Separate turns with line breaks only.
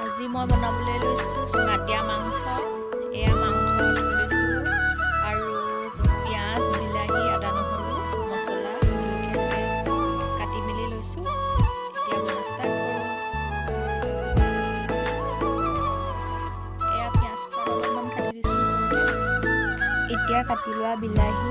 আজি মই বনাবলৈ লৈছোঁ চুঙাতীয়া মাংস। এয়া মাংস লৈ লৈছোঁ আৰু পিঁয়াজ, বিলাহী, আদা, নহৰু, মছলা, জলকীয়াকৈ কাটি মেলি লৈছোঁ। এতিয়া বনাই ষ্টাৰ্ট কৰোঁ। এয়া পিঁয়াজ অলপমান কাটি দিছোঁ। এতিয়া কাটি লোৱা বিলাহী